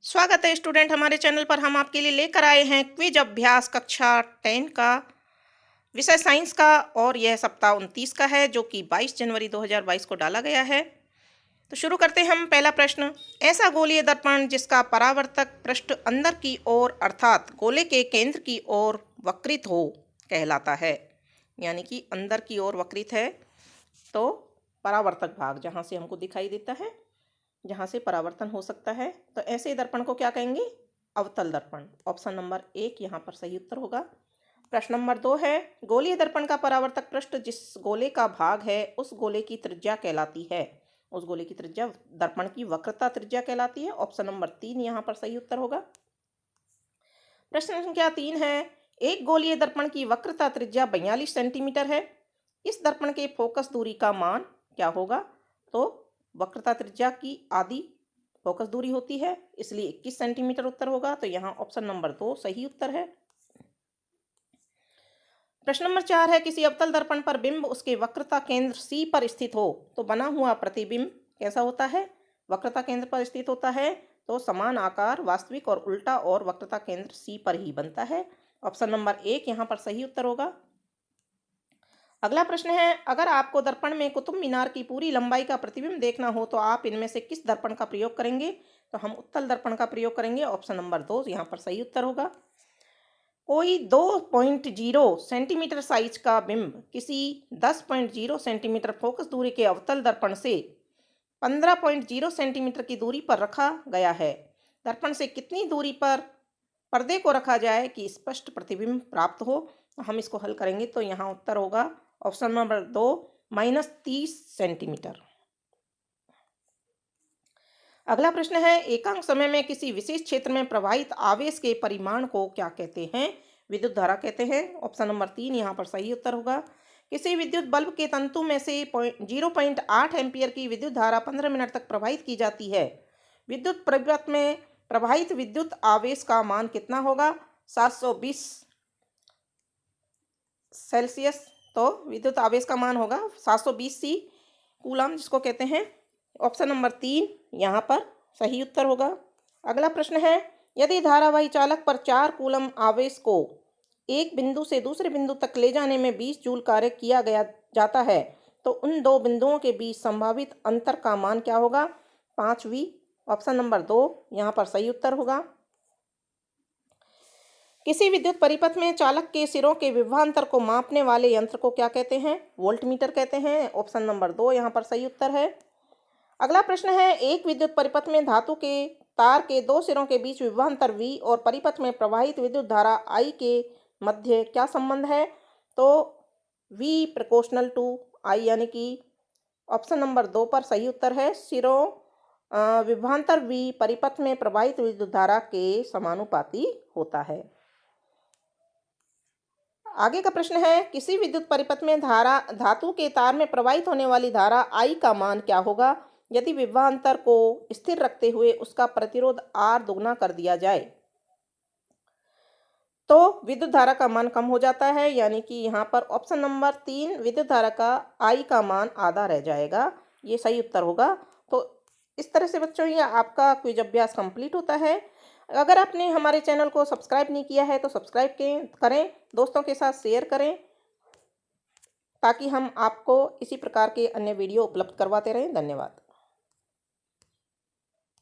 स्वागत है स्टूडेंट। हमारे चैनल पर हम आपके लिए लेकर आए हैं क्विज अभ्यास कक्षा 10 का विषय साइंस का, और यह सप्ताह 29 का है जो कि 22 जनवरी 2022 को डाला गया है। तो शुरू करते हैं हम। पहला प्रश्न, ऐसा गोलीय दर्पण जिसका परावर्तक पृष्ठ अंदर की ओर अर्थात गोले के केंद्र की ओर वक्रित हो कहलाता है। यानी कि अंदर की ओर वक्रित है तो परावर्तक भाग जहाँ से हमको दिखाई देता है, जहाँ से परावर्तन हो सकता है, तो ऐसे दर्पण को क्या कहेंगे? अवतल दर्पण। ऑप्शन नंबर 1 यहाँ पर सही उत्तर होगा। प्रश्न नंबर 2 है, गोलीय दर्पण का परावर्तक पृष्ठ जिस गोले का भाग है उस गोले की त्रिज्या कहलाती है। उस गोले की त्रिज्या दर्पण की वक्रता त्रिज्या कहलाती है। ऑप्शन नंबर 3 यहाँ पर सही उत्तर होगा। प्रश्न संख्या 3 है, एक गोलीय दर्पण की वक्रता त्रिज्या 42 सेंटीमीटर है। इस दर्पण के फोकस दूरी का मान क्या होगा? तो वक्रता त्रिज्या की आधी फोकस दूरी होती है, इसलिए 21 सेंटीमीटर उत्तर होगा। तो यहाँ ऑप्शन नंबर 2 सही उत्तर है। प्रश्न नंबर 4 है, किसी अवतल दर्पण पर बिंब उसके वक्रता केंद्र C पर स्थित हो तो बना हुआ प्रतिबिंब कैसा होता है? वक्रता केंद्र पर स्थित होता है तो समान आकार, वास्तविक और उल्टा, और वक्रता केंद्र C पर ही बनता है। ऑप्शन नंबर 1 यहाँ पर सही उत्तर होगा। अगला प्रश्न है, अगर आपको दर्पण में कुतुब मीनार की पूरी लंबाई का प्रतिबिंब देखना हो तो आप इनमें से किस दर्पण का प्रयोग करेंगे? तो हम उत्तल दर्पण का प्रयोग करेंगे। ऑप्शन नंबर 2 यहाँ पर सही उत्तर होगा। कोई 2.0 सेंटीमीटर साइज का बिंब किसी 10.0 सेंटीमीटर फोकस दूरी के अवतल दर्पण से 15.0 सेंटीमीटर की दूरी पर रखा गया है। दर्पण से कितनी दूरी पर पर्दे को रखा जाए कि स्पष्ट प्रतिबिंब प्राप्त हो? तो हम इसको हल करेंगे तो यहाँ उत्तर होगा ऑप्शन नंबर 2 -30 सेंटीमीटर। अगला प्रश्न है, एकांक समय में किसी विशेष क्षेत्र में प्रवाहित आवेश के परिमाण को क्या कहते हैं? विद्युत धारा कहते हैं। ऑप्शन नंबर 3 यहाँ पर सही उत्तर होगा। किसी विद्युत बल्ब के तंतु में से 0.8 एम्पियर की विद्युत धारा 15 मिनट तक प्रवाहित की जाती है। विद्युत परिपथ में प्रवाहित विद्युत आवेश का मान कितना होगा? 720 सेल्सियस। तो विद्युत आवेश का मान होगा 720 सी कूलम, जिसको कहते हैं। ऑप्शन नंबर 3 यहाँ पर सही उत्तर होगा। अगला प्रश्न है, यदि धारावाही चालक पर 4 कूलम आवेश को एक बिंदु से दूसरे बिंदु तक ले जाने में 20 जूल कार्य किया गया जाता है तो उन दो बिंदुओं के बीच संभावित अंतर का मान क्या होगा? 5V। ऑप्शन नंबर 2 यहाँ पर सही उत्तर होगा। किसी विद्युत परिपथ में चालक के सिरों के विभवांतर को मापने वाले यंत्र को क्या कहते हैं? वोल्टमीटर कहते हैं। ऑप्शन नंबर 2 यहाँ पर सही उत्तर है। अगला प्रश्न है, एक विद्युत परिपथ में धातु के तार के दो सिरों के बीच विभवांतर V और परिपथ में प्रवाहित विद्युत धारा I के मध्य क्या संबंध है? तो V प्रोपोर्शनल टू I, यानी कि ऑप्शन नंबर 2 पर सही उत्तर है। सिरों विभवांतर V परिपथ में प्रवाहित विद्युत धारा के समानुपाती होता है। आगे का प्रश्न है, किसी विद्युत परिपथ में धातु के तार में प्रवाहित होने वाली धारा I का मान क्या होगा यदि विभवांतर को स्थिर रखते हुए उसका प्रतिरोध R दुगना कर दिया जाए? तो विद्युत धारा का मान कम हो जाता है, यानी कि यहाँ पर ऑप्शन नंबर 3 विद्युत धारा का I का मान आधा रह जाएगा। ये सही उत्तर होगा। तो इस तरह से बच्चों ये आपका क्विज अभ्यास कंप्लीट होता है। अगर आपने हमारे चैनल को सब्सक्राइब नहीं किया है तो सब्सक्राइब करें, दोस्तों के साथ शेयर करें, ताकि हम आपको इसी प्रकार के अन्य वीडियो उपलब्ध करवाते रहें। धन्यवाद।